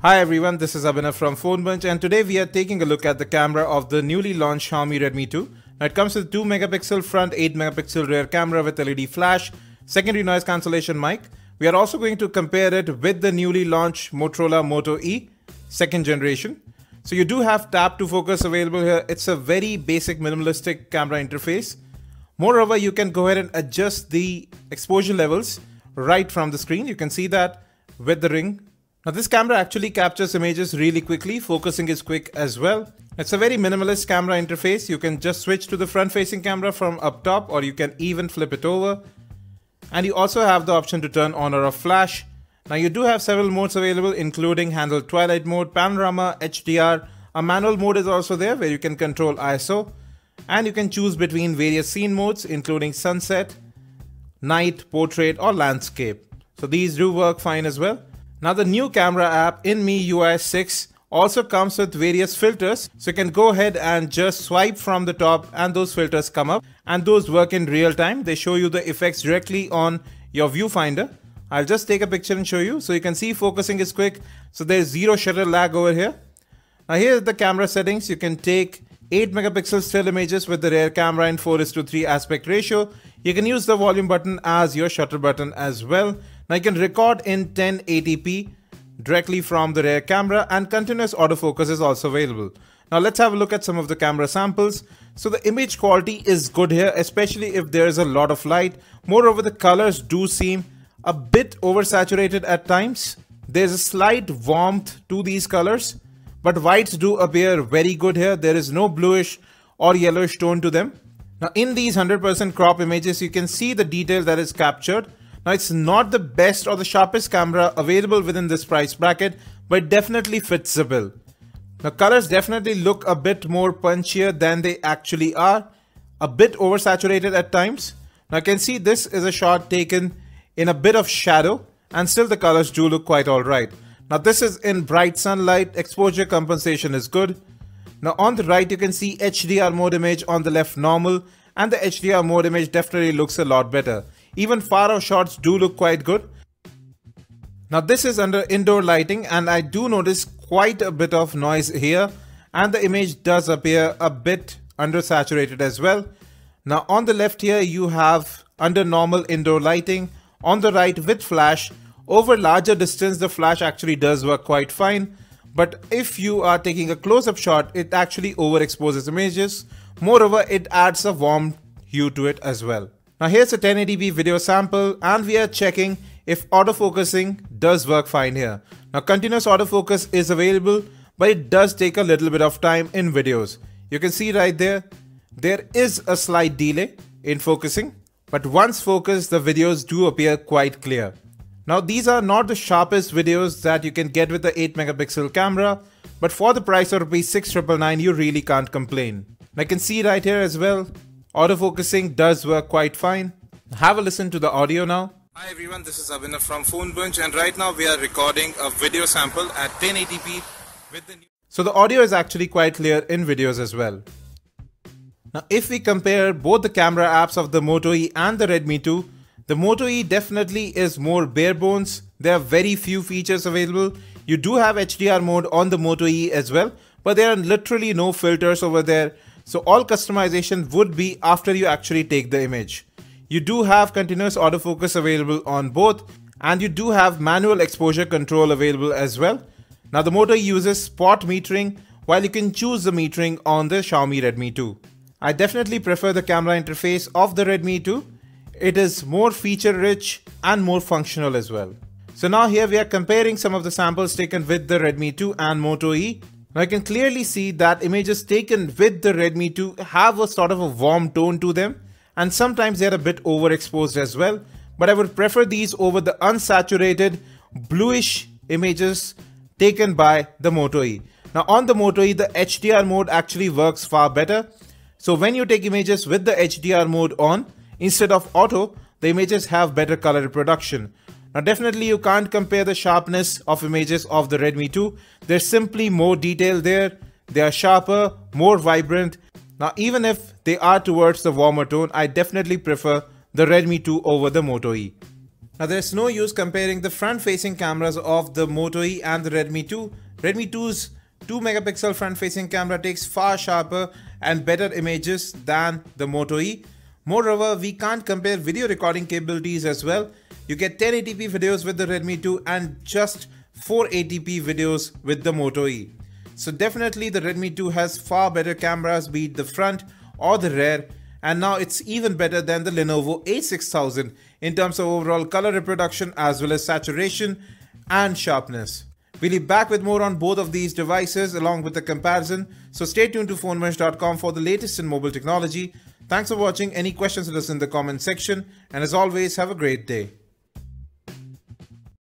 Hi everyone, this is Abhinav from PhoneBunch, and today we are taking a look at the camera of the newly launched Xiaomi Redmi 2. Now it comes with 2 megapixel front, 8 megapixel rear camera with LED flash, secondary noise cancellation mic. We are also going to compare it with the newly launched Motorola Moto E, second generation. So you do have tap to focus available here. It's a very basic minimalistic camera interface. Moreover, you can go ahead and adjust the exposure levels right from the screen. You can see that with the ring. Now this camera actually captures images really quickly, focusing is quick as well. It's a very minimalist camera interface. You can just switch to the front facing camera from up top, or you can even flip it over. And you also have the option to turn on or off flash. Now you do have several modes available, including handheld twilight mode, panorama, HDR. A manual mode is also there where you can control ISO. And you can choose between various scene modes, including sunset, night, portrait or landscape. So these do work fine as well. Now the new camera app in MIUI 6 also comes with various filters. So you can go ahead and just swipe from the top and those filters come up. And those work in real time. They show you the effects directly on your viewfinder. I'll just take a picture and show you. So you can see focusing is quick. So there's zero shutter lag over here. Now here's the camera settings. You can take 8 megapixel still images with the rear camera in 4:3 aspect ratio. You can use the volume button as your shutter button as well. Now you can record in 1080p directly from the rear camera, and continuous autofocus is also available. Now let's have a look at some of the camera samples. So the image quality is good here, especially if there is a lot of light. Moreover, the colors do seem a bit oversaturated at times. There's a slight warmth to these colors, but whites do appear very good here. There is no bluish or yellowish tone to them. Now in these 100% crop images, you can see the detail that is captured. Now it's not the best or the sharpest camera available within this price bracket, but it definitely fits the bill. Now colors definitely look a bit more punchier than they actually are. A bit oversaturated at times. Now you can see this is a shot taken in a bit of shadow, and still the colors do look quite alright. Now this is in bright sunlight, exposure compensation is good. Now on the right you can see HDR mode image, on the left normal, and the HDR mode image definitely looks a lot better. Even far off shots do look quite good. Now this is under indoor lighting, and I do notice quite a bit of noise here, and the image does appear a bit undersaturated as well. Now on the left here you have under normal indoor lighting, on the right with flash. Over larger distance the flash actually does work quite fine, but if you are taking a close-up shot it actually overexposes images. Moreover, it adds a warm hue to it as well. Now here's a 1080p video sample, and we are checking if autofocusing does work fine here. Now continuous autofocus is available, but it does take a little bit of time in videos. You can see right there is a slight delay in focusing, but once focused the videos do appear quite clear. Now these are not the sharpest videos that you can get with the 8 megapixel camera, but for the price of ₹6,999 you really can't complain. And I can see right here as well, autofocusing does work quite fine. Have a listen to the audio now. Hi everyone, this is Abhinav from PhoneBunch, and right now we are recording a video sample at 1080p with the new. So the audio is actually quite clear in videos as well. Now if we compare both the camera apps of the Moto E and the Redmi 2, the Moto E definitely is more bare bones. There are very few features available. You do have HDR mode on the Moto E as well, but there are literally no filters over there. So all customization would be after you actually take the image. You do have continuous autofocus available on both, and you do have manual exposure control available as well. Now the Moto E uses spot metering, while you can choose the metering on the Xiaomi Redmi 2. I definitely prefer the camera interface of the Redmi 2. It is more feature rich and more functional as well. So now here we are comparing some of the samples taken with the Redmi 2 and Moto E. Now I can clearly see that images taken with the Redmi 2 have a sort of a warm tone to them, and sometimes they are a bit overexposed as well, but I would prefer these over the unsaturated bluish images taken by the Moto E. Now on the Moto E the HDR mode actually works far better. So when you take images with the HDR mode on instead of auto, the images have better color reproduction. Now definitely you can't compare the sharpness of images of the Redmi 2. There's simply more detail there. They are sharper, more vibrant. Now even if they are towards the warmer tone, I definitely prefer the Redmi 2 over the Moto E. Now there's no use comparing the front-facing cameras of the Moto E and the Redmi 2. Redmi 2's 2 megapixel front-facing camera takes far sharper and better images than the Moto E. Moreover, we can't compare video recording capabilities as well. You get 1080p videos with the Redmi 2 and just 480p videos with the Moto E. So definitely the Redmi 2 has far better cameras, be it the front or the rear, and now it's even better than the Lenovo A6000 in terms of overall color reproduction as well as saturation and sharpness. We'll be back with more on both of these devices along with the comparison, so stay tuned to PhoneBunch.com for the latest in mobile technology. Thanks for watching. Any questions, let us in the comment section, and as always, have a great day.